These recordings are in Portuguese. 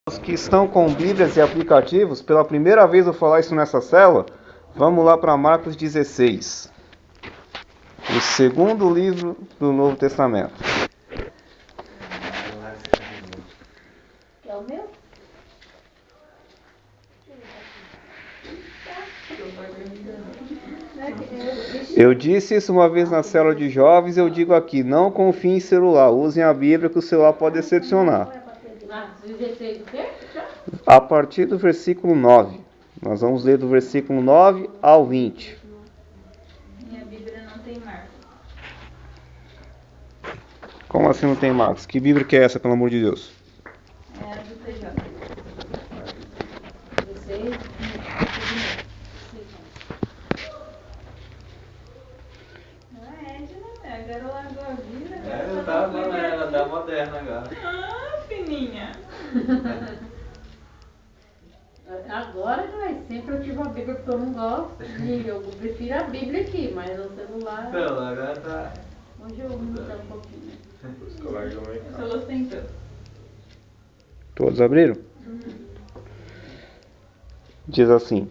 Os que estão com Bíblias e aplicativos, pela primeira vez eu falar isso nessa célula, vamos lá para Marcos 16, o segundo livro do Novo Testamento. É o meu? Eu disse isso uma vez na célula de jovens, eu digo aqui, não confiem em celular, usem a Bíblia que o celular pode decepcionar. 16 do quê? A partir do versículo 9, nós vamos ler do versículo 9 ao 20. Minha Bíblia não tem marca. Como assim não tem Marcos? Que Bíblia que é essa, pelo amor de Deus? É a do PJ. 16. A garola largou a vida. Eu tava, ela tá moderna agora. Ah, fininha. Agora não é sempre eu tive a Bíblia porque eu não gosto. E eu prefiro a Bíblia aqui, mas no celular. Então, agora tá. Hoje eu mudo um pouquinho. Eu só gostei então. Todos abriram? Diz assim: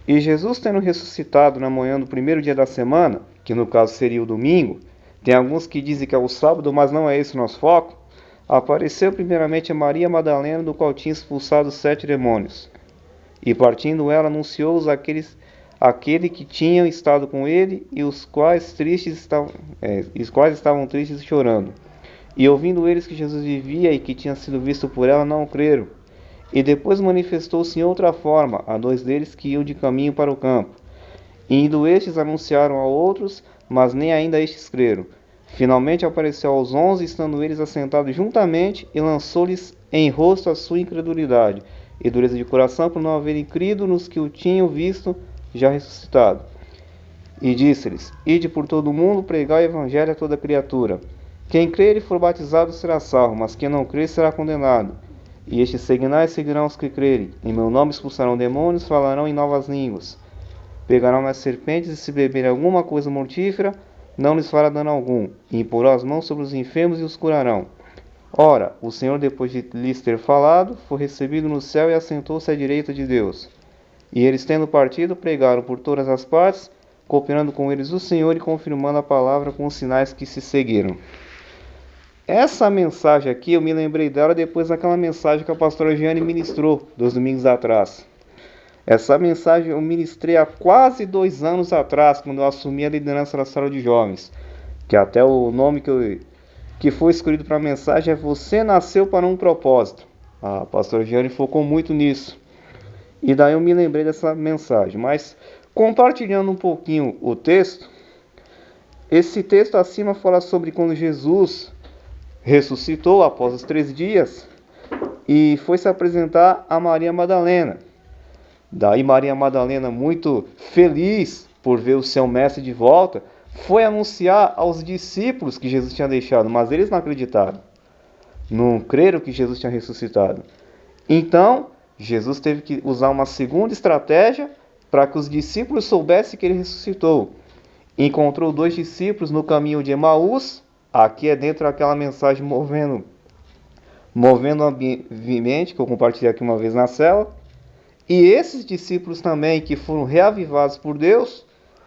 E Jesus, tendo ressuscitado na manhã do primeiro dia da semana, que no caso seria o domingo, tem alguns que dizem que é o sábado, mas não é esse o nosso foco, apareceu primeiramente a Maria Madalena, do qual tinha expulsado 7 demônios. E partindo ela, anunciou-os aquele que tinham estado com ele, e os quais estavam tristes e chorando. E ouvindo eles que Jesus vivia e que tinha sido visto por ela, não creram. E depois manifestou-se em outra forma a 2 deles que iam de caminho para o campo. E indo estes anunciaram a outros, mas nem ainda estes creram. Finalmente apareceu aos 11, estando eles assentados juntamente, e lançou-lhes em rosto a sua incredulidade e dureza de coração, por não haverem crido nos que o tinham visto já ressuscitado. E disse-lhes: Ide por todo o mundo, pregai o evangelho a toda criatura. Quem crer e for batizado será salvo, mas quem não crer será condenado. E estes signais seguirão os que crerem. Em meu nome expulsarão demônios, falarão em novas línguas. Pegarão nas serpentes, e se beberem alguma coisa mortífera, não lhes fará dano algum. E imporão as mãos sobre os enfermos e os curarão. Ora, o Senhor, depois de lhes ter falado, foi recebido no céu e assentou-se à direita de Deus. E eles, tendo partido, pregaram por todas as partes, cooperando com eles o Senhor e confirmando a palavra com os sinais que se seguiram. Essa mensagem aqui, eu me lembrei dela depois daquela mensagem que a pastora Giane ministrou 2 domingos atrás. Essa mensagem eu ministrei há quase 2 anos atrás, quando eu assumi a liderança da sala de jovens. Que até o nome que foi escolhido para a mensagem é Você Nasceu para um Propósito. A pastora Giane focou muito nisso. E daí eu me lembrei dessa mensagem. Mas compartilhando um pouquinho o texto, esse texto acima fala sobre quando Jesus ressuscitou após os 3 dias e foi se apresentar a Maria Madalena. Daí Maria Madalena, muito feliz por ver o seu mestre de volta, foi anunciar aos discípulos que Jesus tinha deixado, mas eles não acreditaram. Não creram que Jesus tinha ressuscitado. Então, Jesus teve que usar uma segunda estratégia para que os discípulos soubessem que ele ressuscitou. Encontrou 2 discípulos no caminho de Emaús. Aqui é dentro daquela mensagem movendo o ambiente que eu compartilhei aqui uma vez na célula. E esses discípulos também que foram reavivados por Deus,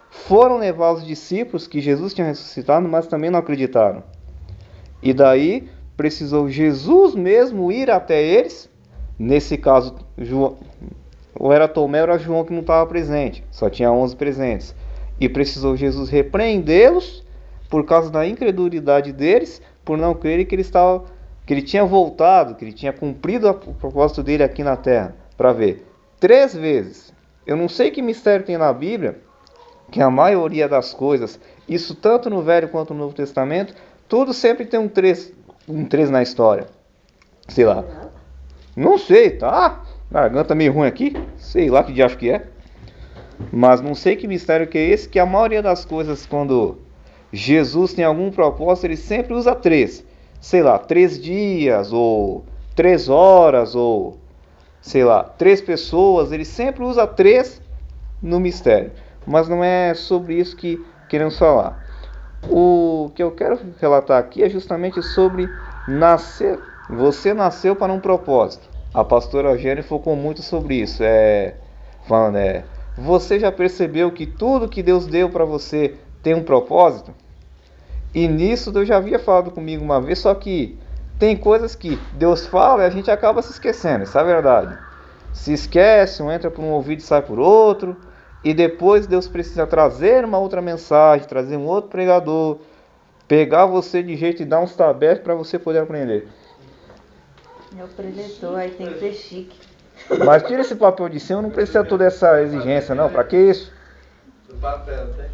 foram levar os discípulos que Jesus tinha ressuscitado, mas também não acreditaram. E daí precisou Jesus mesmo ir até eles. Nesse caso, ou era Tomé ou era João que não estava presente. Só tinha 11 presentes. E precisou Jesus repreendê-los por causa da incredulidade deles, por não crerem que ele tinha voltado, que ele tinha cumprido o propósito dele aqui na terra. Para ver, 3 vezes. Eu não sei que mistério tem na Bíblia, que a maioria das coisas, isso tanto no Velho quanto no Novo Testamento, tudo sempre tem um 3 na história. Sei lá. Não sei, tá? Garganta meio ruim aqui, sei lá que diacho que é. Mas não sei que mistério que é esse, que a maioria das coisas, quando Jesus tem algum propósito, ele sempre usa 3. Sei lá, 3 dias, ou 3 horas, ou sei lá, 3 pessoas. Ele sempre usa 3 no mistério. Mas não é sobre isso que queremos falar. O que eu quero relatar aqui é justamente sobre nascer. Você nasceu para um propósito. A pastora Jenny focou muito sobre isso, falando, você já percebeu que tudo que Deus deu para você tem um propósito? E nisso Deus já havia falado comigo uma vez, só que tem coisas que Deus fala e a gente acaba se esquecendo, isso é a verdade. Se esquece, um entra por um ouvido e sai por outro, e depois Deus precisa trazer uma outra mensagem, trazer um outro pregador, pegar você de jeito e dar uns tabefes para você poder aprender. É o preletor, aí tem que ser chique. Mas tira esse papel de cima, não precisa toda essa exigência não, para que isso? Do papel, tem.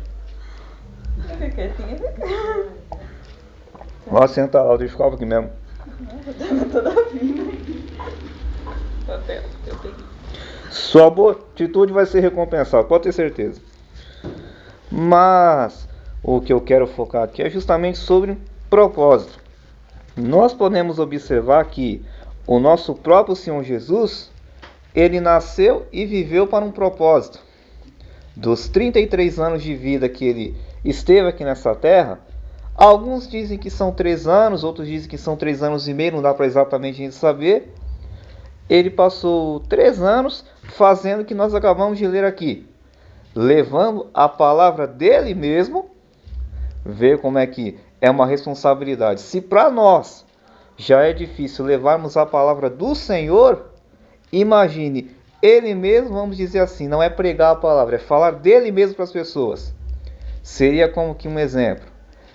Fica quietinha. Vou sentar lá, deixa eu ficar aqui mesmo. Tava toda fina. Papel, eu peguei. Sua boa atitude vai ser recompensada, pode ter certeza. Mas o que eu quero focar aqui é justamente sobre propósito. Nós podemos observar que o nosso próprio Senhor Jesus, ele nasceu e viveu para um propósito. Dos 33 anos de vida que ele esteve aqui nessa terra, alguns dizem que são 3 anos, outros dizem que são 3 anos e meio, não dá para exatamente a gente saber. Ele passou 3 anos fazendo o que nós acabamos de ler aqui, levando a palavra dele mesmo. Ver como é que é uma responsabilidade. Se para nós já é difícil levarmos a palavra do Senhor, imagine ele mesmo, vamos dizer assim, não é pregar a palavra, é falar dele mesmo para as pessoas. Seria como que um exemplo.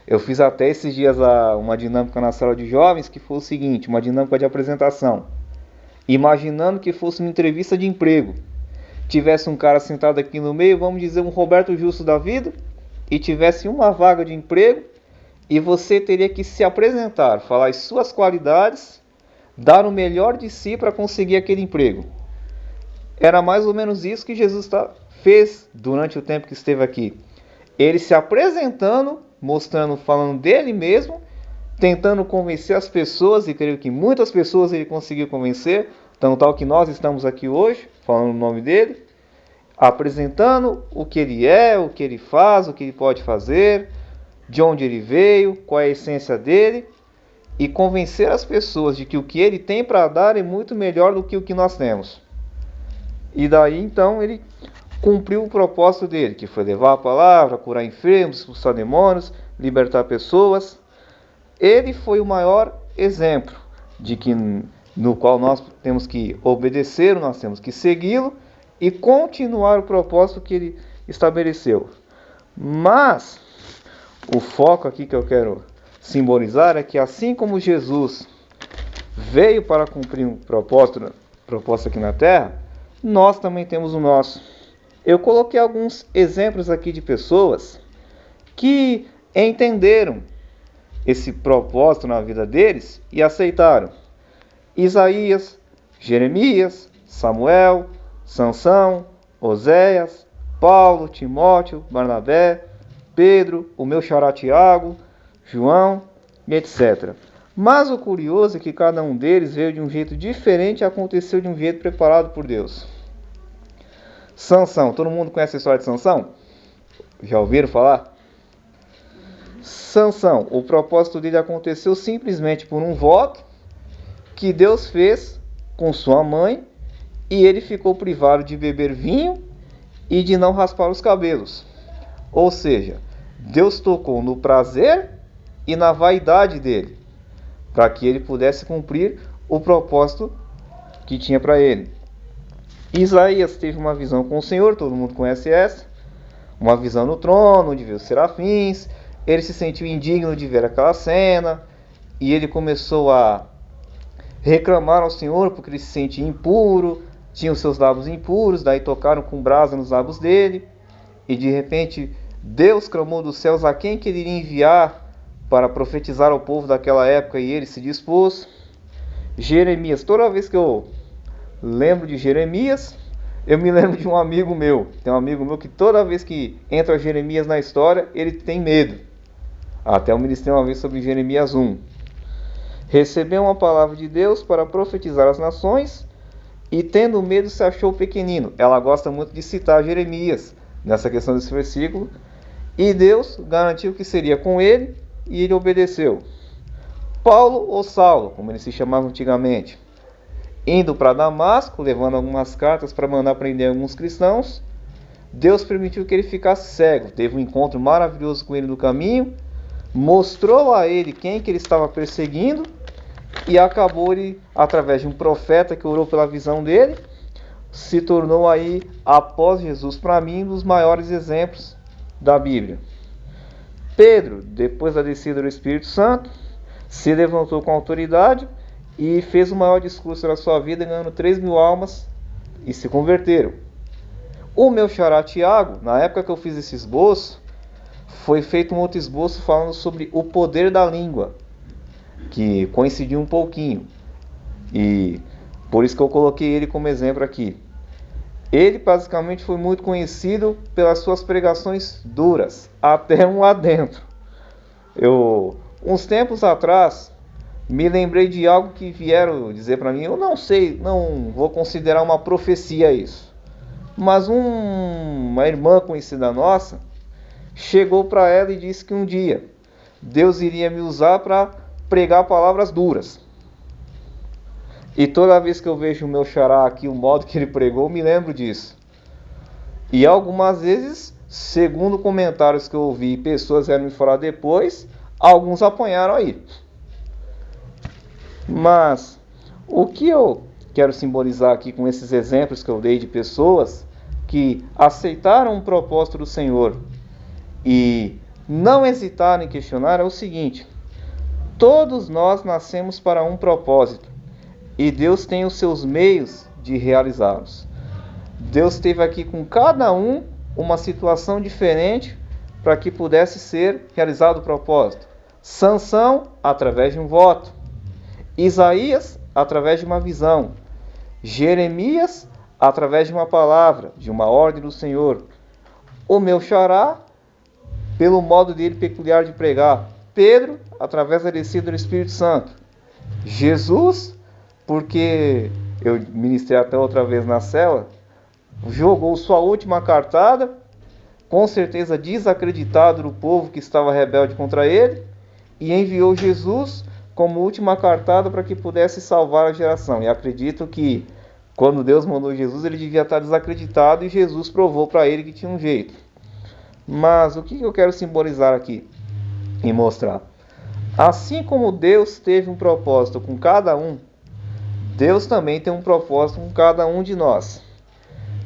Eu fiz até esses dias uma dinâmica na sala de jovens que foi o seguinte, uma dinâmica de apresentação. Imaginando que fosse uma entrevista de emprego. Tivesse um cara sentado aqui no meio, vamos dizer um Roberto Justo da vida, e tivesse uma vaga de emprego, e você teria que se apresentar, falar as suas qualidades, dar o melhor de si para conseguir aquele emprego. Era mais ou menos isso que Jesus fez durante o tempo que esteve aqui. Ele se apresentando, mostrando, falando dele mesmo, tentando convencer as pessoas, e creio que muitas pessoas ele conseguiu convencer, tanto tal que nós estamos aqui hoje, falando o nome dele, apresentando o que ele é, o que ele faz, o que ele pode fazer, de onde ele veio, qual é a essência dele, e convencer as pessoas de que o que ele tem para dar é muito melhor do que o que nós temos. E daí então ele cumpriu o propósito dele, que foi levar a palavra, curar enfermos, expulsar demônios, libertar pessoas. Ele foi o maior exemplo de que no qual nós temos que obedecer, nós temos que segui-lo e continuar o propósito que ele estabeleceu. Mas o foco aqui que eu quero simbolizar é que assim como Jesus veio para cumprir um propósito aqui na terra, nós também temos o nosso. Eu coloquei alguns exemplos aqui de pessoas que entenderam esse propósito na vida deles e aceitaram. Isaías, Jeremias, Samuel, Sansão, Oséias, Paulo, Timóteo, Barnabé, Pedro, o meu xará Tiago, João, etc. Mas o curioso é que cada um deles veio de um jeito diferente e aconteceu de um jeito preparado por Deus. Sansão, todo mundo conhece a história de Sansão? Já ouviram falar? Sansão, o propósito dele aconteceu simplesmente por um voto que Deus fez com sua mãe, e ele ficou privado de beber vinho e de não raspar os cabelos. Ou seja, Deus tocou no prazer e na vaidade dele, para que ele pudesse cumprir o propósito que tinha para ele. Isaías teve uma visão com o Senhor, todo mundo conhece essa, uma visão no trono, onde viu os serafins. Ele se sentiu indigno de ver aquela cena, e ele começou a reclamar ao Senhor porque ele se sentia impuro, tinha os seus lábios impuros. Daí tocaram com brasa nos lábios dele, e de repente Deus clamou dos céus a quem que ele iria enviar para profetizar ao povo daquela época, e ele se dispôs. Jeremias, toda vez que eu lembro de Jeremias, eu me lembro de um amigo meu. Tem um amigo meu que toda vez que entra Jeremias na história, ele tem medo. Até eu ministrei uma vez sobre Jeremias 1. Recebeu uma palavra de Deus para profetizar as nações, e tendo medo se achou pequenino. Ela gosta muito de citar Jeremias nessa questão desse versículo. E Deus garantiu que seria com ele, e ele obedeceu. Paulo ou Saulo, como ele se chamava antigamente. indo para Damasco, levando algumas cartas para mandar prender alguns cristãos, Deus permitiu que ele ficasse cego. Teve um encontro maravilhoso com ele no caminho, mostrou a ele quem que ele estava perseguindo, e acabou ele, através de um profeta que orou pela visão dele, se tornou aí, após Jesus, para mim, um dos maiores exemplos da Bíblia. Pedro, depois da descida do Espírito Santo, se levantou com autoridade e fez o maior discurso da sua vida, ganhando 3.000 almas e se converteram. O meu xará Tiago, na época que eu fiz esse esboço, foi feito um outro esboço falando sobre o poder da língua, que coincidiu um pouquinho. E por isso que eu coloquei ele como exemplo aqui. Ele basicamente foi muito conhecido pelas suas pregações duras, até um adentro. Uns tempos atrás, me lembrei de algo que vieram dizer para mim. Eu não sei, não vou considerar uma profecia isso. Mas uma irmã conhecida nossa chegou para ela e disse que um dia Deus iria me usar para pregar palavras duras. E toda vez que eu vejo o meu xará aqui, o modo que ele pregou, eu me lembro disso. E algumas vezes, segundo comentários que eu ouvi, pessoas vieram me falar depois, alguns apanharam aí. Mas o que eu quero simbolizar aqui com esses exemplos que eu dei de pessoas que aceitaram o propósito do Senhor e não hesitaram em questionar é o seguinte: todos nós nascemos para um propósito e Deus tem os seus meios de realizá-los. Deus teve aqui com cada um uma situação diferente para que pudesse ser realizado o propósito. Sansão, através de um voto. Isaías, através de uma visão. Jeremias, através de uma palavra, de uma ordem do Senhor. O meu xará, pelo modo dele peculiar de pregar. Pedro, através da descida do Espírito Santo. Jesus, porque eu ministrei até outra vez na cela, jogou sua última cartada, com certeza desacreditado do povo que estava rebelde contra ele, e enviou Jesus como última cartada para que pudesse salvar a geração. E acredito que quando Deus mandou Jesus, ele devia estar desacreditado, e Jesus provou para ele que tinha um jeito. Mas o que eu quero simbolizar aqui e mostrar? Assim como Deus teve um propósito com cada um, Deus também tem um propósito com cada um de nós.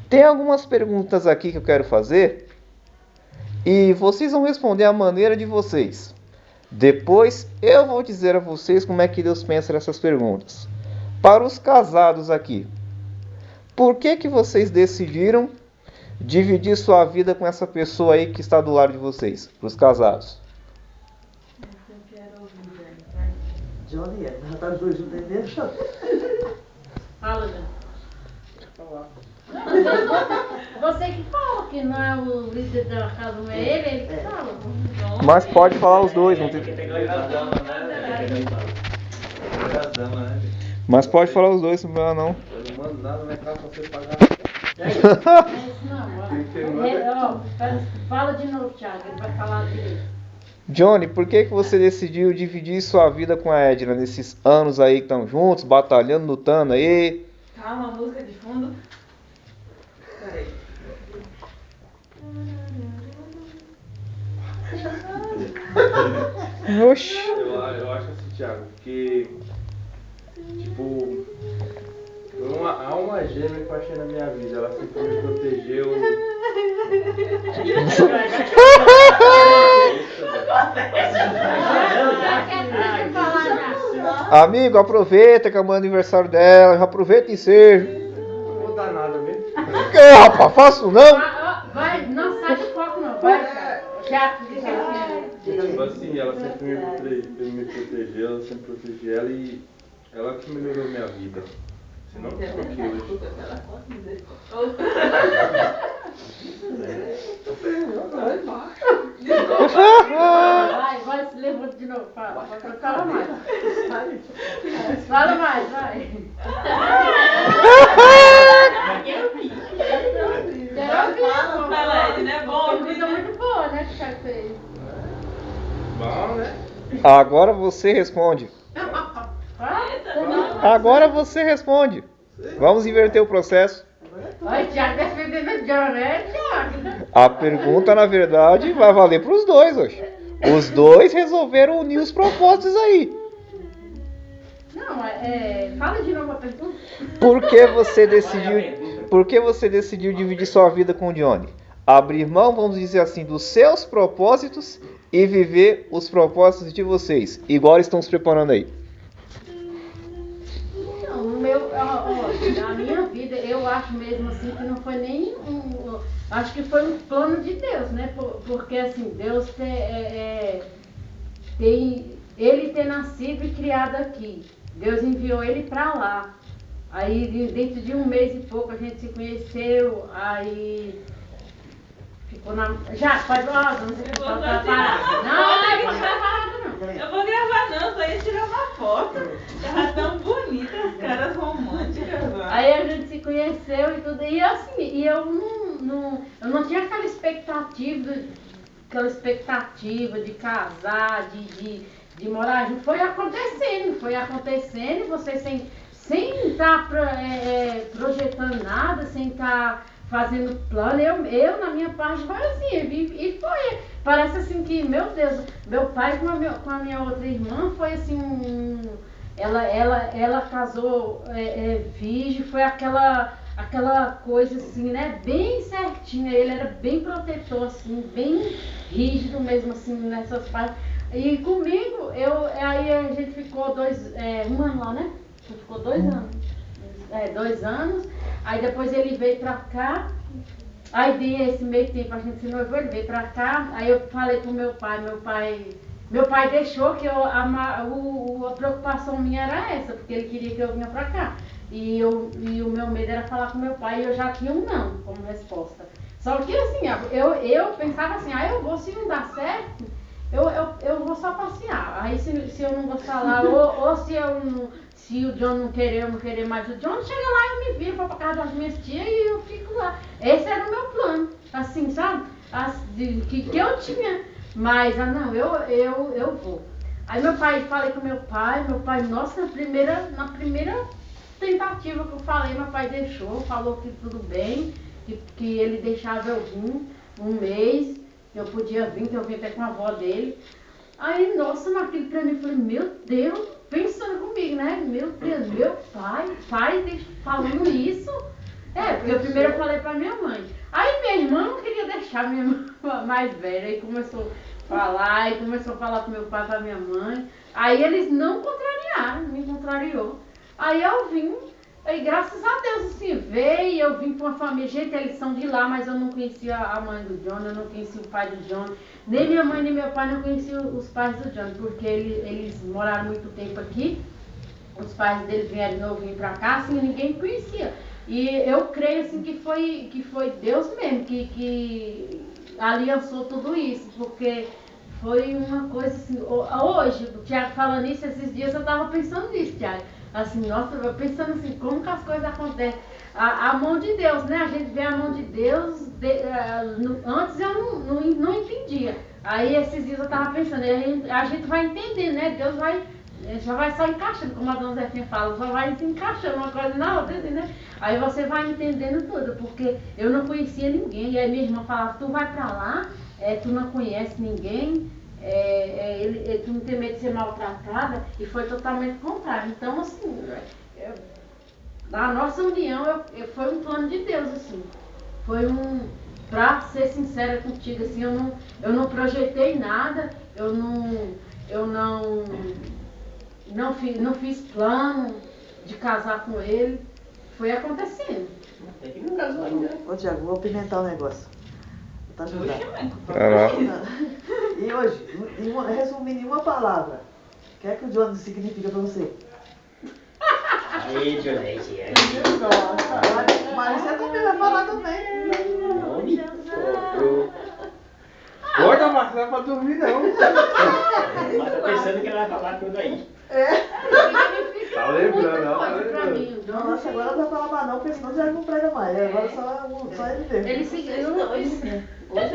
Tem algumas perguntas aqui que eu quero fazer e vocês vão responder à maneira de vocês. Depois eu vou dizer a vocês como é que Deus pensa nessas perguntas. Para os casados aqui, por que vocês decidiram dividir sua vida com essa pessoa aí que está do lado de vocês? Para os casados. Johnny, já tá dois entendendo? Fala, Jean. Você que fala, que não é o líder da casa, não é ele que fala. Mas pode falar os dois, não tem... Mas pode falar os dois, não vai não. Eu não mando nada, não é caro pra você pagar. Fala de novo, Thiago, ele vai falar direito. Johnny, por que você decidiu dividir sua vida com a Edna nesses anos aí que estão juntos, batalhando, lutando aí? Calma, a música de fundo. Peraí. Oxi. Eu acho assim, Thiago, que tipo, foi uma alma gêmea que eu achei na minha vida. Ela sempre me protegeu. Amigo, aproveita que amanhã é aniversário dela, já aproveita e seja. Não vou dar nada mesmo. Que, rapaz, faço não? Vai, não sai do foco não, vai. Já, Tipo assim, ela sempre me protegeu, eu sempre protegi ela e ela que melhorou minha vida. Senão eu tô aqui hoje. Vai, se levanta de novo, fala mais. Fala mais, vai. Coisa muito boa, né, que o cara fez. Bom, né? Agora você responde. Agora você responde. Vamos inverter o processo. Olha, Tiago defendendo o John, né, Tiago? A pergunta, na verdade, vai valer para os dois hoje. Os dois resolveram unir os propósitos aí. Não, fala de novo a pergunta. Por que você decidiu dividir sua vida com o Johnny? Abrir mão, vamos dizer assim, dos seus propósitos e viver os propósitos de vocês. Igual estão se preparando aí. Não, na minha vida, eu acho mesmo assim que não foi nem acho que foi um plano de Deus, né? Porque assim, Deus ele ter nascido e criado aqui. Deus enviou ele pra lá. Aí dentro de um mês e pouco a gente se conheceu, aí ficou na. Já, pode falar, não sei se Eu pode vou falar. tirar Não, uma não foto. vai falar não. Eu vou gravar não, só ia tirar uma foto. Tava tão bonita, as caras românticas lá. Aí a gente se conheceu e tudo, e assim, e eu não tinha aquela expectativa de casar, de morar junto. Foi acontecendo, você sem estar projetando nada, sem estar fazendo plano. Eu na minha parte foi assim, e foi. Parece assim que, meu Deus, meu pai com a minha outra irmã foi assim ela casou virgem, foi aquela coisa assim, né, bem certinha. Ele era bem protetor, assim, bem rígido mesmo, assim, nessas partes. E comigo, aí a gente ficou um ano lá, né? Ficou 2 anos. 2 anos. Aí depois ele veio pra cá. Aí esse meio tempo a gente se noivou, ele veio pra cá. Aí eu falei pro meu pai deixou que a preocupação minha era essa, porque ele queria que eu vinha pra cá. E o meu medo era falar com meu pai, e eu já tinha um não como resposta. Só que assim, eu pensava assim, eu vou, se não dar certo, eu vou só passear. Aí se eu não gostar lá, ou se o John não querer, eu não querer mais o John, chega lá, eu me viro, vou pra casa das minhas tias e eu fico lá. Esse era o meu plano, assim, sabe? Que eu tinha. Mas, não, eu vou. Aí falei com meu pai, nossa, na primeira tentativa que eu falei, meu pai deixou, falou que tudo bem, que ele deixava eu vir um mês, que eu podia vir, que eu vim até com a avó dele. Aí, nossa, naquilo pra mim, eu falei, meu Deus, pensando comigo, né? Meu Deus, meu pai falando isso. Porque eu primeiro falei pra minha mãe. Aí minha irmã não queria deixar minha irmã mais velha, aí começou a falar com meu pai e com a minha mãe. Aí eles não contrariaram, me contrariou. Aí eu vim, e graças a Deus, assim, veio, eu vim com uma família, gente, eles são de lá, mas eu não conhecia a mãe do John, eu não conhecia o pai do John, nem minha mãe nem meu pai não conheciam os pais do John, porque eles moraram muito tempo aqui, os pais dele vieram novinho pra cá, assim, ninguém conhecia. E eu creio, assim, que foi Deus mesmo que aliançou tudo isso, porque foi uma coisa assim, hoje, o Tiago falando isso, esses dias eu tava pensando nisso, Tiago. Assim, nossa, eu pensando assim, como que as coisas acontecem. A mão de Deus, né? A gente vê a mão de Deus, antes eu não entendia. Aí esses dias eu tava pensando, a gente vai entender, né? Deus já vai só encaixando, como a dona Zefinha fala, só vai se encaixando uma coisa na outra, né? Aí você vai entendendo tudo, porque eu não conhecia ninguém. E aí minha irmã falava, tu vai pra lá, tu não conhece ninguém. Tu não tem medo de ser maltratada, e foi totalmente contrário. Então, assim, a nossa união foi um plano de Deus, assim. Foi pra ser sincera contigo, assim, eu não projetei nada, eu não fiz plano de casar com ele. Foi acontecendo. Tem que não casou ainda. Ô Tiago, vou apimentar o negócio. Tá ajudando. E hoje, resumindo em uma palavra, o que é que o Johnny significa pra você? Aí, Johnny. Nossa, mas você também vai falar também. Corta, Marcos, não é pra dormir não. Mas tô pensando que ela vai falar tudo aí. Tá lembrando, Nossa, agora não vai falar mais não, porque senão já não prega mais. Agora só ele mesmo. Ele seguiu. Hoje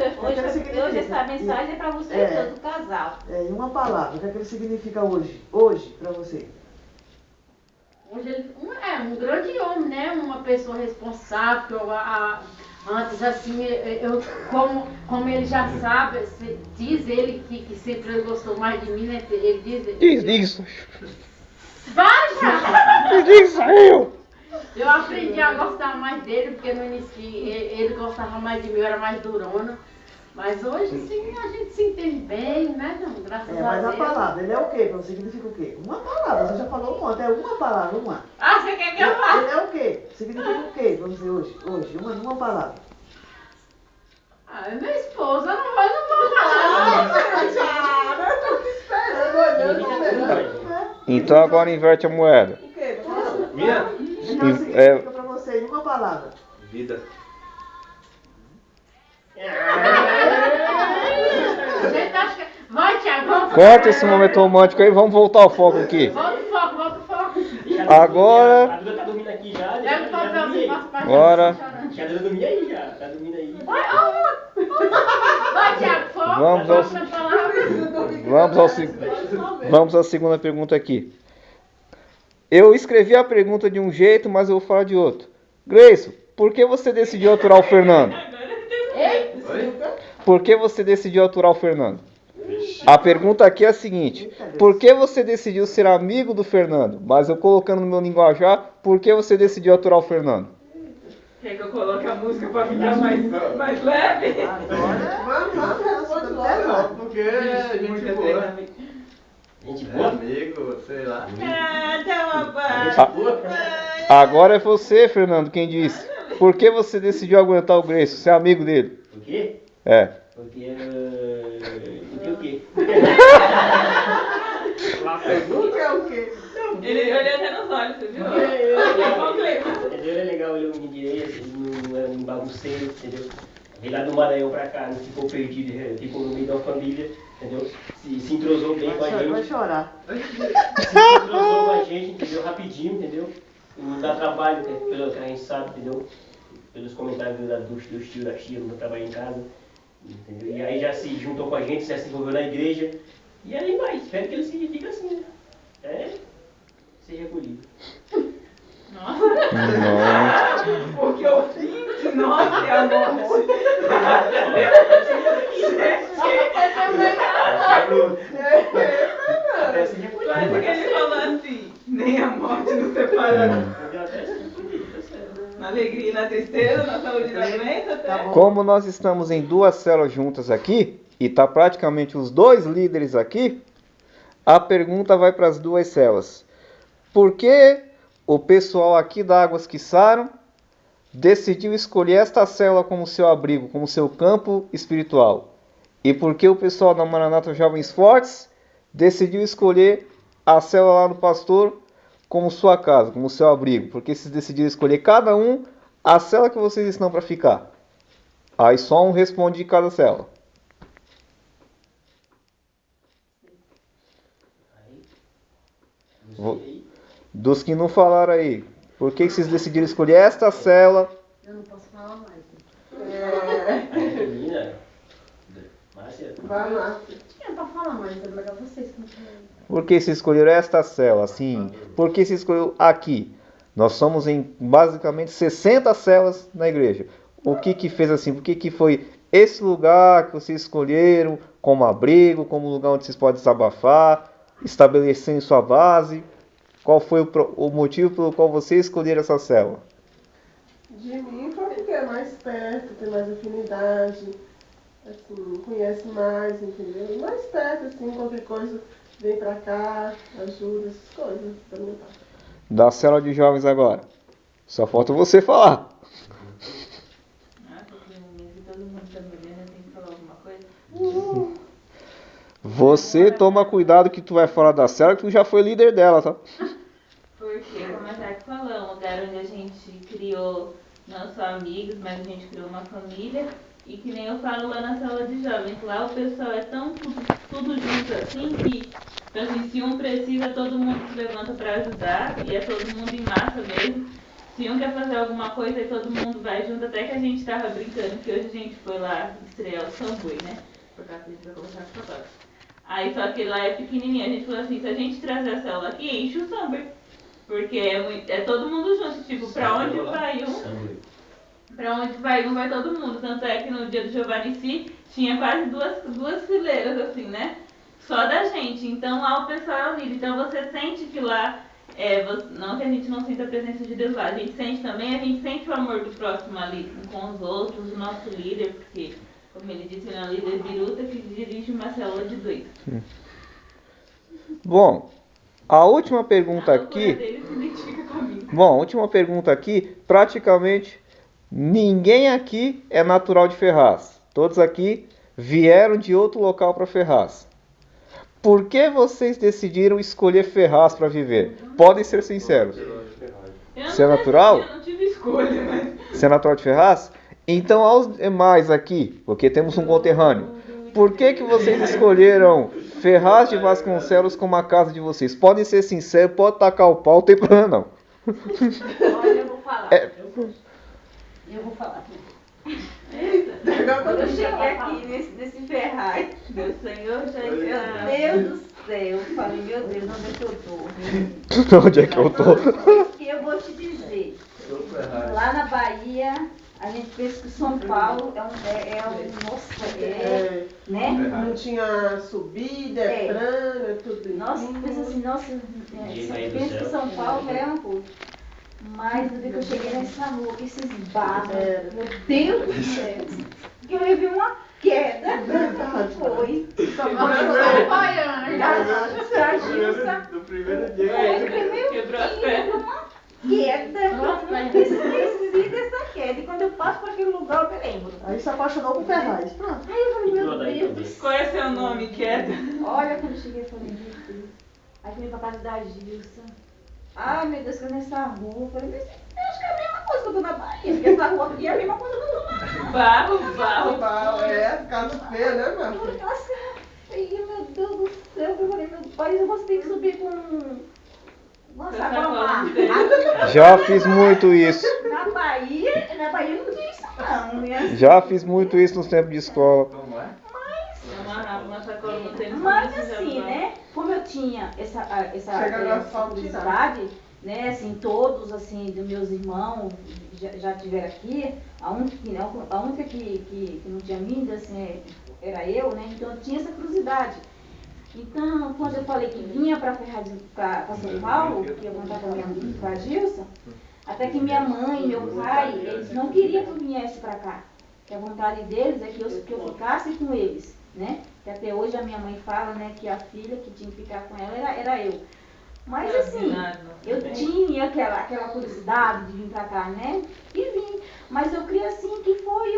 essa mensagem é para vocês todos, o casal. Em uma palavra, o que é que ele significa hoje? Hoje, pra você? Hoje ele é um grande homem, né? Uma pessoa responsável. Antes, assim, como ele já sabe, diz ele que sempre ele gostou mais de mim, né? Ele diz. Diz isso. Vai, já! Diz isso aí. Eu aprendi a gostar mais dele, porque no início ele gostava mais de mim, eu era mais durona. Mas hoje, sim, a gente se entende bem, né? Não, graças a Deus. Mas a palavra, ele é o quê? Significa o quê? Uma palavra, você já falou um monte, é uma palavra, uma. Ah, você quer que eu fale? Ele é o quê? Significa o quê, vamos dizer hoje? Uma palavra. Ah, é meu esposo, eu não vou falar. Eu tô esperando, olhando. Então agora inverte a moeda. O quê? Minha? Então significa pra você, em uma palavra. Vida. Vai, Thiago, vamos. Corta esse momento romântico aí, vamos voltar ao foco aqui. Volta o foco. Agora- A Duda tá dormindo aqui já. Pega o papelzinho, passa pra gente. Bora. Já a Duda dormia aí já. Tá dormindo aí. Vai, Thiago, foco. Vamos ao- Próxima palavra. Vamos à segunda pergunta aqui. Eu escrevi a pergunta de um jeito, mas eu vou falar de outro. Gleison, por que você decidiu aturar o Fernando? Ei, Por que você decidiu aturar o Fernando? A pergunta aqui é a seguinte: por que você decidiu ser amigo do Fernando? Mas eu colocando no meu linguajar, por que você decidiu aturar o Fernando? Quer que eu coloque a música pra ficar mais leve? Vamos, responde logo. Porque a gente boa. Gente É boa. amigo, sei lá. Ah, dá uma paz. Agora é você, Fernando, quem disse. Por que você decidiu aguentar o Gleison, ser amigo dele? Por quê? É. Porque o quê? A pergunta é o quê? Ele olhou até nos olhos, você viu? Entendeu? É legal ele me direito, ele não é um bagunceiro, entendeu? Veio lá do Maranhão pra cá, não ficou perdido, ficou no meio de uma família, entendeu? Se entrosou bem com a Vai gente. chorar. Se entrosou com a gente, entendeu? Rapidinho, entendeu? Não dá trabalho, pelo que a gente sabe, entendeu? Pelos comentários dos tios da tia, não trabalha em casa, entendeu? E aí já se juntou com a gente, já se envolveu na igreja, e aí vai, espero que ele se fique assim, né? Seja acolhido. Nossa, Não. porque eu vi, nossa, é a morte. Até seja acolhido. Quase que ele falou assim, nem a morte nos separará. Entendeu? Até seja acolhido, tá certo. Na alegria e na tristeza, na saúde e na doença, até. Como nós estamos em duas células juntas aqui, e tá praticamente os dois líderes aqui, a pergunta vai para as duas células. Por que o pessoal aqui da Águas Quissaro decidiu escolher esta célula como seu abrigo, como seu campo espiritual? E por que o pessoal da Maranata Jovens Fortes decidiu escolher a célula lá do pastor como sua casa, como seu abrigo? Porque vocês decidiram escolher cada um a célula que vocês estão para ficar. Aí só um responde de cada célula. Dos que não falaram aí, por que vocês decidiram escolher esta célula? eu não posso falar mais. Menina, Márcia, Vai lá. Tinha pra falar mais, é melhor vocês que não falam. Por que vocês escolheram esta célula? Assim, por que vocês escolheram aqui? Nós somos em basicamente 60 células na igreja. O que fez assim? Por que foi esse lugar que vocês escolheram como abrigo, como lugar onde vocês podem desabafar, estabelecendo sua base? Qual foi o motivo pelo qual vocês escolheram essa célula? De mim foi porque é mais perto, tem mais afinidade, assim, conhece mais, entendeu? E mais perto, assim, qualquer coisa vem pra cá, ajuda, essas coisas, da minha parte. Da célula de jovens agora. Só falta você falar. Ah, porque no momento que todo mundo tá me olhando, eu tenho que falar alguma coisa. Você toma cuidado que tu vai falar da célula, que tu já foi líder dela, tá? Porque, como a Jaque falou, é um lugar onde a gente criou não só amigos, mas a gente criou uma família. E que nem eu falo lá na sala de jovens, lá o pessoal é tão tudo junto assim que, assim, se um precisa, todo mundo se levanta para ajudar. E é todo mundo em massa mesmo. Se um quer fazer alguma coisa, aí todo mundo vai junto. Até que a gente tava brincando, que hoje a gente foi lá estrear o Sambui, né? Por causa que a gente vai colocar as fotógrafas. Aí só que lá é pequenininho, a gente falou assim, se a gente trazer a célula aqui, enche o Sambui. Porque é todo mundo junto, tipo, pra onde vai um, vai todo mundo. Tanto é que no dia do Giovanni Si tinha quase duas fileiras, assim, né? Só da gente. Então lá o pessoal é unido. Então você sente que lá, não que a gente não sinta a presença de Deus lá, a gente sente também, a gente sente o amor do próximo ali, com os outros, o nosso líder, porque, como ele disse, ele é um líder biruta que dirige uma célula de 2. Bom, a última pergunta aqui. Dele se identifica comigo. Bom, a última pergunta aqui, praticamente ninguém aqui é natural de Ferraz. Todos aqui vieram de outro local para Ferraz. Por que vocês decidiram escolher Ferraz para viver? Podem ser sinceros. Você é natural? Eu não tive escolha, mas... Você é natural de Ferraz? Então, aos demais aqui, porque temos um conterrâneo, por que vocês escolheram Ferraz de Vasconcelos como a casa de vocês? Podem ser sinceros, pode tacar o pau, não tem problema não. Olha, eu vou falar. Eu vou falar. Quando eu cheguei aqui nesse Ferraz, Meu Senhor já está. Deus do céu, eu falei, meu Deus, onde é que eu tô? Onde é que eu tô? Porque eu vou te dizer, lá na Bahia, a gente pensa que São Paulo né? Não tinha subida, é plano, é tudo. Nossa, pensa assim, pensa que São Paulo é uma coisa. Mas no dia que eu cheguei nessa rua, com esses barros, meu Deus do céu, que eu vi uma queda. Foi. Só morando baiana. Da Gilsa. Do primeiro dia. Quebrou as pernas. Uma queda. Eu não esqueci dessa queda. E quando eu passo por aquele lugar, eu me lembro. Aí se apaixonou por Ferraz. Pronto. Aí eu falei, meu Deus do céu. Qual é seu nome, Queda? Olha, quando eu cheguei, eu falei, meu Deus. Aí fui pra casa da Gilsa. Ai, meu Deus, que eu nessa rua. Eu falei, acho que é a mesma coisa que eu tô na Bahia. Porque essa rua aqui é a mesma coisa que eu tô na Bahia. Barro. Casa feia, né, meu Eu filho? falei, nossa, meu Deus do céu. Eu falei, meu pai, eu vou ter que subir com uma sacola lá. Já fiz muito isso. Na Bahia não tinha isso não, né? Já fiz muito isso nos tempos de escola. Uma sacola no tênis. Mas assim, né? Como eu tinha essa Chega no asfalto, curiosidade, né? Assim, todos assim dos meus irmãos já tiveram aqui. A única que não tinha vindo assim era eu, né? Então eu tinha essa curiosidade. Então, quando eu falei que vinha para São Paulo, que eu contava com a Gilsa, até que minha mãe e meu pai, eles não queriam que eu viesse para cá. Que a vontade deles é que eu ficasse com eles, né? Que até hoje a minha mãe fala, né, que a filha que tinha que ficar com ela era eu. Mas assim, eu tinha aquela curiosidade de vir para cá, né? E vim. Mas eu creio assim que foi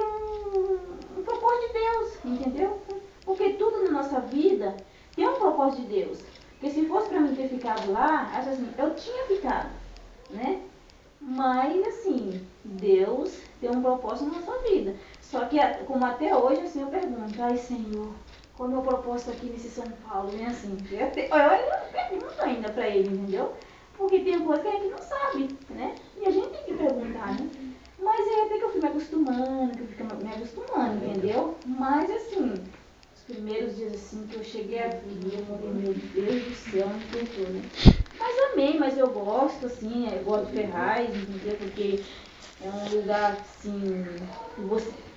um propósito de Deus, entendeu? Porque tudo na nossa vida tem um propósito de Deus. Porque se fosse para mim ter ficado lá, acho assim, eu tinha ficado, né? Mas assim, Deus tem um propósito na nossa vida. Só que, como até hoje, assim, eu pergunto, ai Senhor, qual é o meu propósito aqui nesse São Paulo? Vem assim, eu pergunto ainda para ele, entendeu? Porque tem coisa que a gente não sabe, né? E a gente tem que perguntar, né? Mas é até que eu fui me acostumando, entendeu? Mas assim, os primeiros dias assim que eu cheguei aqui, eu falei, meu Deus do céu, onde que eu tô, né? Mas amei, mas eu gosto, assim, eu gosto de Ferraz, entendeu? Porque é um lugar, assim,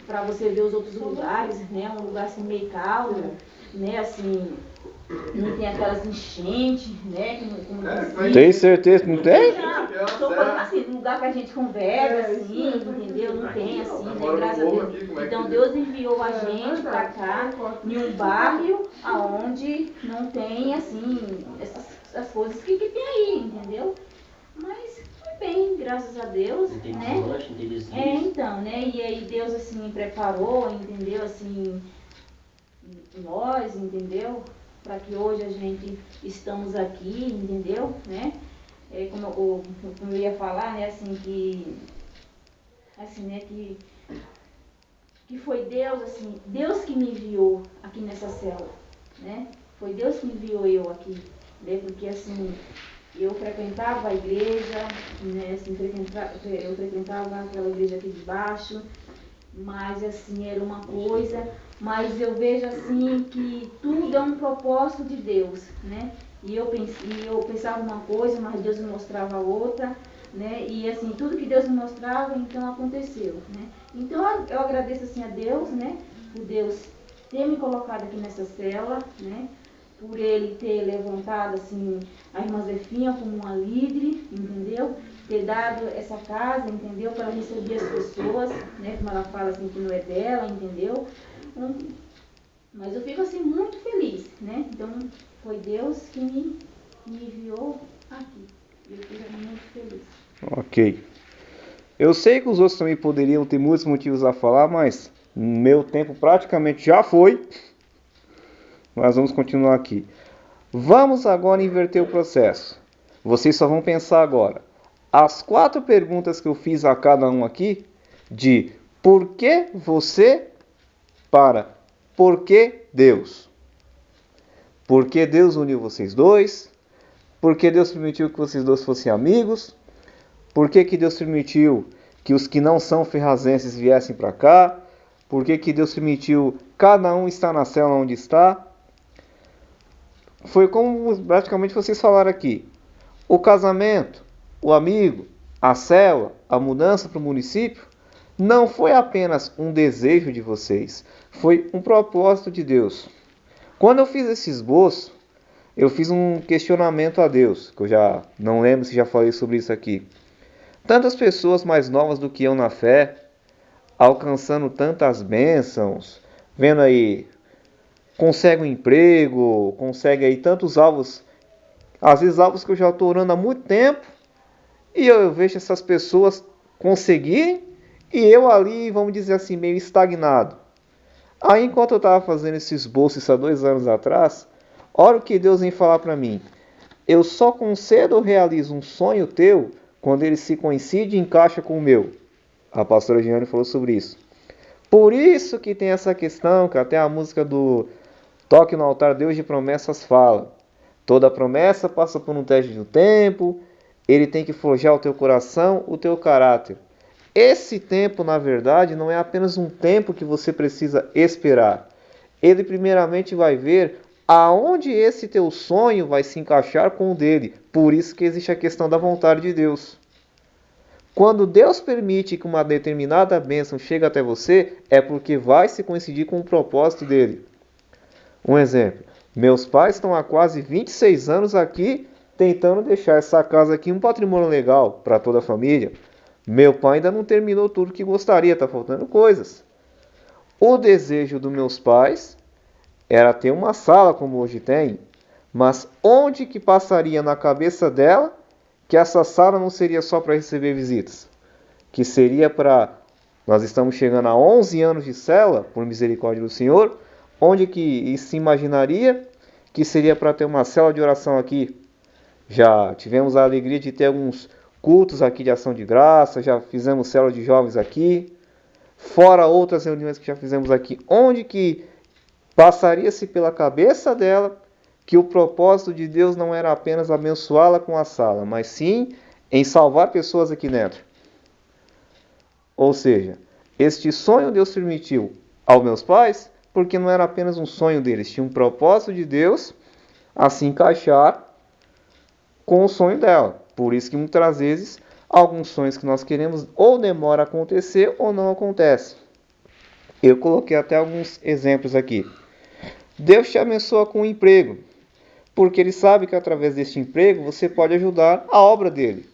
para você ver os outros lugares, né? Um lugar, assim, meio calmo, né? Assim, não tem aquelas enchentes, né? Tem certeza que não tem? Estou falando assim, um lugar que a gente conversa, assim, entendeu? Não tem, assim, né? Graças a Deus. Então, Deus enviou a gente para cá, em um bairro onde não tem, assim, essas coisas que tem aí, entendeu? Mas foi bem, graças a Deus, né? Então, né? E aí Deus, assim, preparou, entendeu? Assim, nós, entendeu? Para que hoje a gente estamos aqui, entendeu? Né? Como eu ia falar, né? Assim, né? Que foi Deus, assim, Deus que me enviou aqui nessa célula, né? Foi Deus que enviou eu aqui, né? Porque, assim, eu frequentava a igreja, né? Assim, eu frequentava aquela igreja aqui de baixo, mas, assim, era uma coisa, mas eu vejo, assim, que tudo é um propósito de Deus, né? e eu pensava uma coisa, mas Deus me mostrava outra, né? E assim, tudo que Deus me mostrava, então aconteceu, né? Então eu agradeço assim a Deus, né? Por Deus ter me colocado aqui nessa cela, né? Por Ele ter levantado assim a irmã Zefinha como uma líder, entendeu? Ter dado essa casa, entendeu? Para receber as pessoas, né? Como ela fala assim que não é dela, entendeu? Mas eu fico assim muito feliz, né? Então foi Deus que me enviou aqui. Eu fico muito feliz. Ok. Eu sei que os outros também poderiam ter muitos motivos a falar, mas meu tempo praticamente já foi. Mas vamos continuar aqui. Vamos agora inverter o processo. Vocês só vão pensar agora. As 4 perguntas que eu fiz a cada um aqui, de por que você para por que Deus? Por que Deus uniu vocês dois? Por que Deus permitiu que vocês dois fossem amigos? Por que Deus permitiu que os que não são ferrazenses viessem para cá? Por que Deus permitiu cada um estar na cela onde está? Foi como praticamente vocês falaram aqui. O casamento, o amigo, a cela, a mudança para o município, não foi apenas um desejo de vocês. Foi um propósito de Deus. Quando eu fiz esse esboço, eu fiz um questionamento a Deus, que eu já não lembro se já falei sobre isso aqui. Tantas pessoas mais novas do que eu na fé, alcançando tantas bênçãos, vendo aí, consegue um emprego, consegue aí tantos alvos, às vezes alvos que eu já estou orando há muito tempo, e eu vejo essas pessoas conseguirem, e eu ali, vamos dizer assim, meio estagnado. Aí enquanto eu estava fazendo esse esboço, isso há 2 anos atrás, olha o que Deus vem falar para mim. Eu só concedo ou realizo um sonho teu quando ele se coincide e encaixa com o meu. A pastora Giane falou sobre isso. Por isso que tem essa questão, que até a música do Toque no Altar Deus de Promessas fala. Toda promessa passa por um teste do tempo, ele tem que forjar o teu coração, o teu caráter. Esse tempo, na verdade, não é apenas um tempo que você precisa esperar. Ele primeiramente vai ver aonde esse teu sonho vai se encaixar com o dele. Por isso que existe a questão da vontade de Deus. Quando Deus permite que uma determinada bênção chegue até você, é porque vai se coincidir com o propósito dele. Um exemplo. Meus pais estão há quase 26 anos aqui, tentando deixar essa casa aqui um patrimônio legal para toda a família. Meu pai ainda não terminou tudo que gostaria, está faltando coisas. O desejo dos meus pais era ter uma sala como hoje tem, mas onde que passaria na cabeça dela que essa sala não seria só para receber visitas? Que seria para... Nós estamos chegando a 11 anos de cela, por misericórdia do Senhor, onde que se imaginaria que seria para ter uma cela de oração aqui? Já tivemos a alegria de ter alguns cultos aqui de ação de graça, já fizemos célula de jovens aqui, fora outras reuniões que já fizemos aqui, onde que passaria-se pela cabeça dela que o propósito de Deus não era apenas abençoá-la com a sala, mas sim em salvar pessoas aqui dentro. Ou seja, este sonho Deus permitiu aos meus pais, porque não era apenas um sonho deles, tinha um propósito de Deus a se encaixar com o sonho dela. Por isso que muitas vezes alguns sonhos que nós queremos ou demora a acontecer ou não acontece. Eu coloquei até alguns exemplos aqui. Deus te abençoa com um emprego, porque Ele sabe que através deste emprego você pode ajudar a obra dele.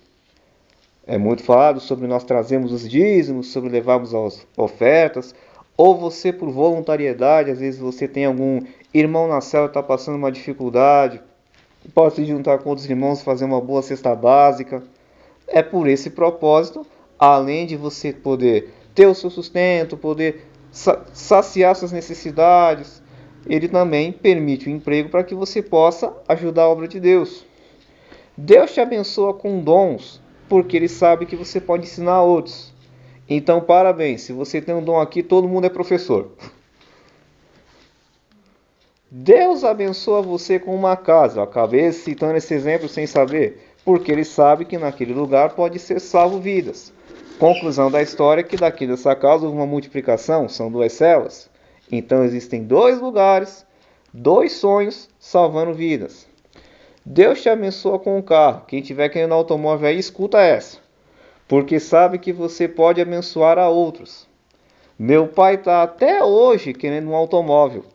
É muito falado sobre nós trazermos os dízimos, sobre levarmos as ofertas, ou você por voluntariedade, às vezes você tem algum irmão na cela que está passando uma dificuldade, pode se juntar com outros irmãos e fazer uma boa cesta básica. É por esse propósito, além de você poder ter o seu sustento, poder saciar suas necessidades, Ele também permite o emprego para que você possa ajudar a obra de Deus. Deus te abençoa com dons, porque Ele sabe que você pode ensinar a outros. Então, parabéns, se você tem um dom aqui, todo mundo é professor. Deus abençoa você com uma casa. Eu acabei citando esse exemplo sem saber, porque Ele sabe que naquele lugar pode ser salvo vidas. Conclusão da história é que daqui dessa casa houve uma multiplicação, são 2 celas. Então existem 2 lugares, 2 sonhos salvando vidas. Deus te abençoa com um carro. Quem tiver querendo automóvel aí, escuta essa. Porque sabe que você pode abençoar a outros. Meu pai está até hoje querendo um automóvel.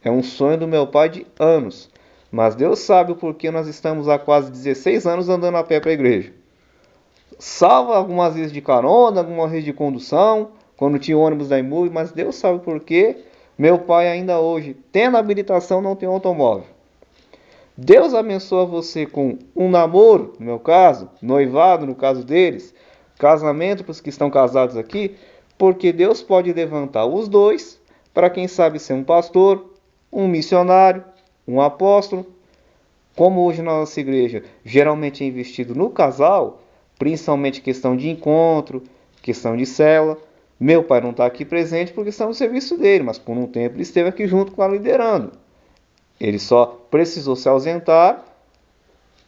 É um sonho do meu pai de anos. Mas Deus sabe o porquê nós estamos há quase 16 anos andando a pé para a igreja. Salva algumas vezes de carona, algumas vezes de condução, quando tinha ônibus da Imub, mas Deus sabe o porquê meu pai ainda hoje, tendo habilitação, não tem um automóvel. Deus abençoa você com um namoro, no meu caso, noivado no caso deles, casamento para os que estão casados aqui, porque Deus pode levantar os dois para quem sabe ser um pastor, um missionário, um apóstolo. Como hoje na nossa igreja geralmente é investido no casal, principalmente questão de encontro, questão de célula. Meu pai não está aqui presente porque está no serviço dele, mas por um tempo ele esteve aqui junto com ela liderando. Ele só precisou se ausentar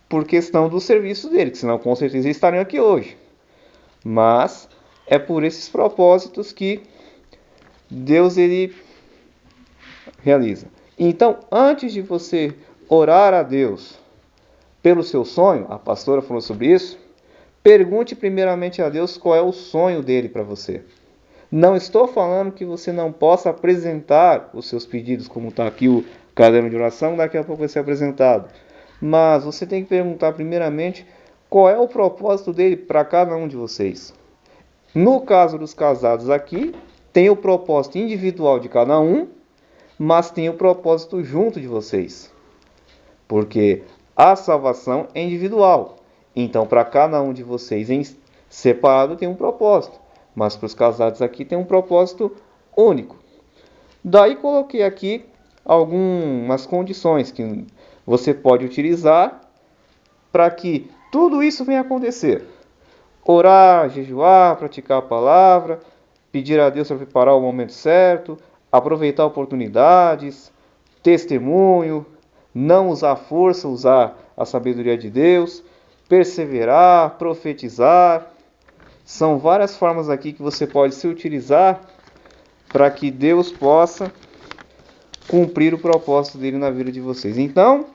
por questão do serviço dele, que senão com certeza eles estariam aqui hoje. Mas é por esses propósitos que Deus ele realiza. Então, antes de você orar a Deus pelo seu sonho, a pastora falou sobre isso, pergunte primeiramente a Deus qual é o sonho dele para você. Não estou falando que você não possa apresentar os seus pedidos, como está aqui o caderno de oração, daqui a pouco vai ser apresentado. Mas você tem que perguntar primeiramente qual é o propósito dele para cada um de vocês. No caso dos casados aqui, tem o propósito individual de cada um, mas tem o propósito junto de vocês. Porque a salvação é individual. Então, para cada um de vocês em separado tem um propósito. Mas para os casados aqui tem um propósito único. Daí coloquei aqui algumas condições que você pode utilizar para que tudo isso venha acontecer. Orar, jejuar, praticar a palavra, pedir a Deus para preparar o momento certo, aproveitar oportunidades, testemunho, não usar força, usar a sabedoria de Deus, perseverar, profetizar. São várias formas aqui que você pode se utilizar para que Deus possa cumprir o propósito dele na vida de vocês. Então,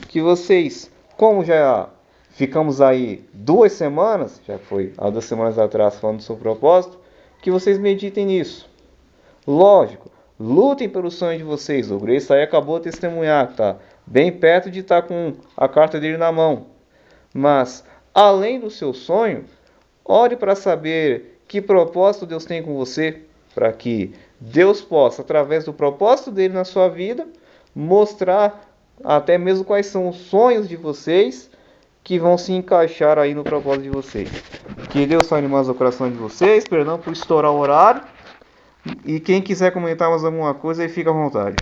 que vocês, como já ficamos aí 2 semanas, já foi há 2 semanas atrás falando do seu propósito, que vocês meditem nisso. Lógico, lutem pelo sonho de vocês. O Grace aí acabou de testemunhar, tá bem perto de estar com a carta dele na mão. Mas, além do seu sonho, ore para saber que propósito Deus tem com você, para que Deus possa, através do propósito dele na sua vida, mostrar até mesmo quais são os sonhos de vocês que vão se encaixar aí no propósito de vocês. Que Deus fale mais o coração de vocês, perdão por estourar o horário. E quem quiser comentar mais alguma coisa, aí fica à vontade.